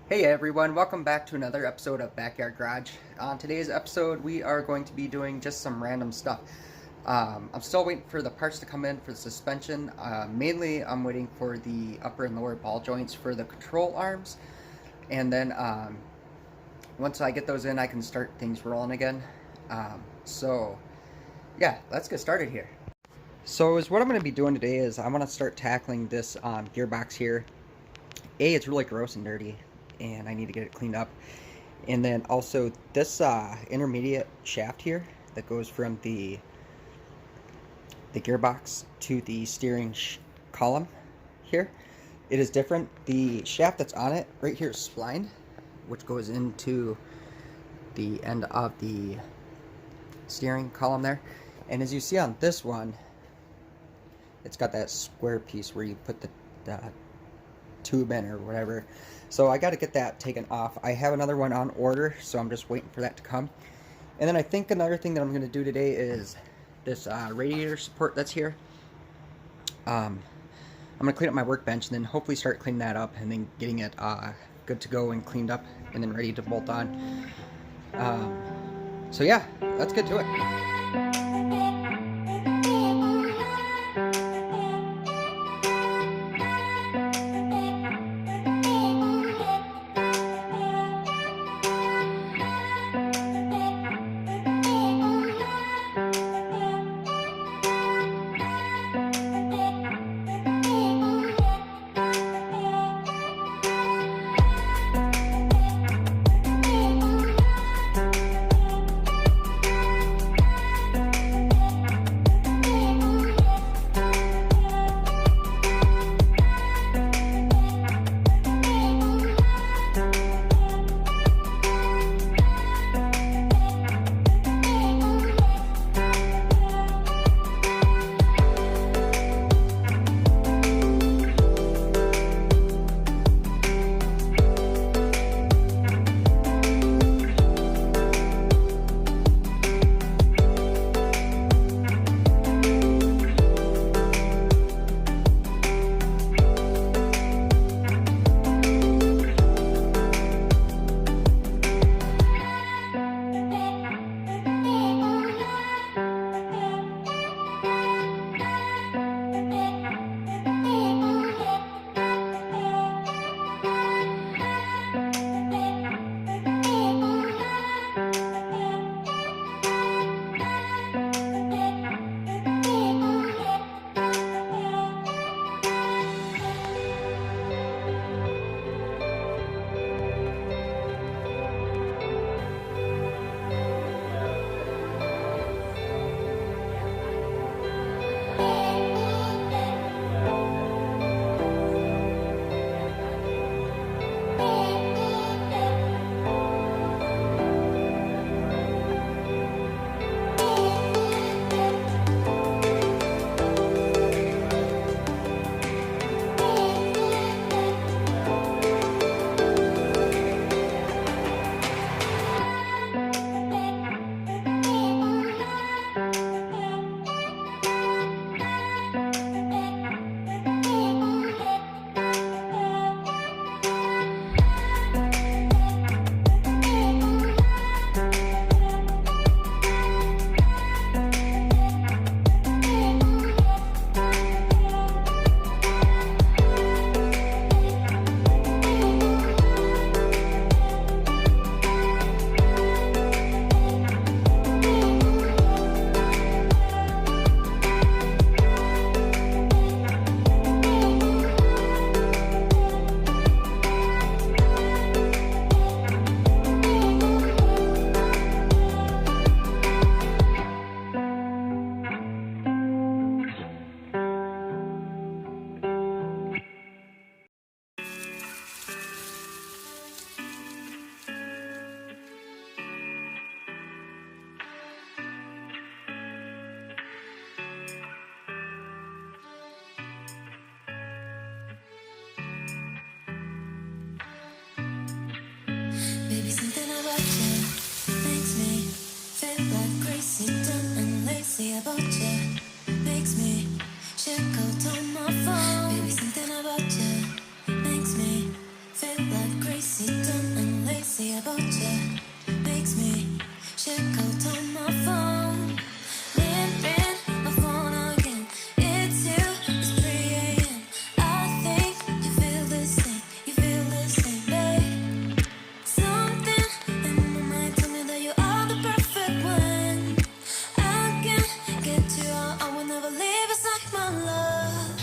Hey everyone, welcome back to another episode of Backyard Garage. On today's episode, we are going to be doing just some random stuff. I'm still waiting for the parts to come in for the suspension. Mainly, I'm waiting for the upper and lower ball joints for the control arms. And then, once I get those in, I can start things rolling again. Yeah, let's get started here. So what I'm going to be doing today is I want to start tackling this gearbox here. It's really gross and dirty, and I need to get it cleaned up. And then also this intermediate shaft here that goes from the gearbox to the steering column here, it is different. The shaft that's on it right here is splined, which goes into the end of the steering column there. And as you see on this one, it's got that square piece where you put the tube in or whatever. So I got to get that taken off. I have another one on order, so I'm just waiting for that to come. And then I think another thing that I'm going to do today is this radiator support that's here. I'm going to clean up my workbench and then hopefully start cleaning that up and then getting it good to go and cleaned up and then ready to bolt on. So yeah, let's get to it. crazy, dumb and lazy about you. Makes me check out on my phone. Ring my phone again. It's you, it's 3 a.m. I think you feel the same, babe. Something in my mind tell me that you are the perfect one. I can't get you out, I will never leave aside my love.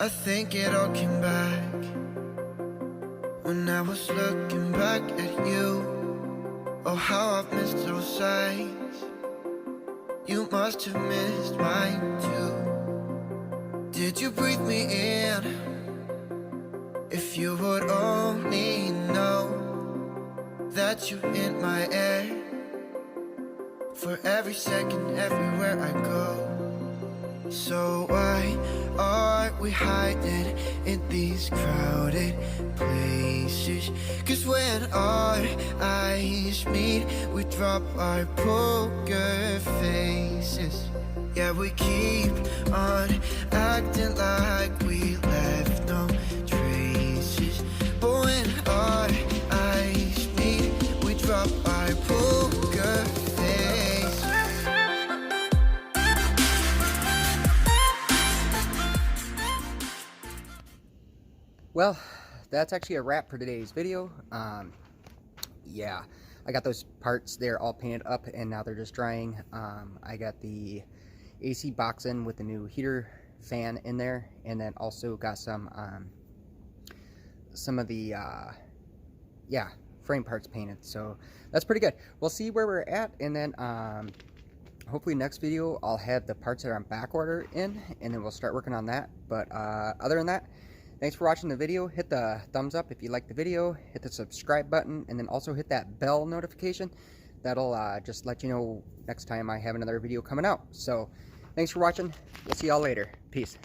I think it all came back when I was looking back at you. Oh, how I've missed those sights. You must have missed mine too. Did you breathe me in? If you would only know that you're in my air, for every second, everywhere I go. So why are we hiding in these crowded places? 'Cause when our eyes meet, we drop our poker faces. Yeah, we keep on acting like we left no traces. But when our eyes meet, we drop our poker faces. Well, that's actually a wrap for today's video. Yeah, I got those parts there all painted up, and now they're just drying. I got the AC box in with the new heater fan in there, and then also got some of the yeah, frame parts painted. So that's pretty good. We'll see where we're at, and then hopefully next video I'll have the parts that are on back order in, and then we'll start working on that. But other than that, thanks for watching the video. Hit the thumbs up if you like the video, hit the subscribe button, and then also hit that bell notification. That'll just let you know next time I have another video coming out. So thanks for watching. We'll see y'all later. Peace.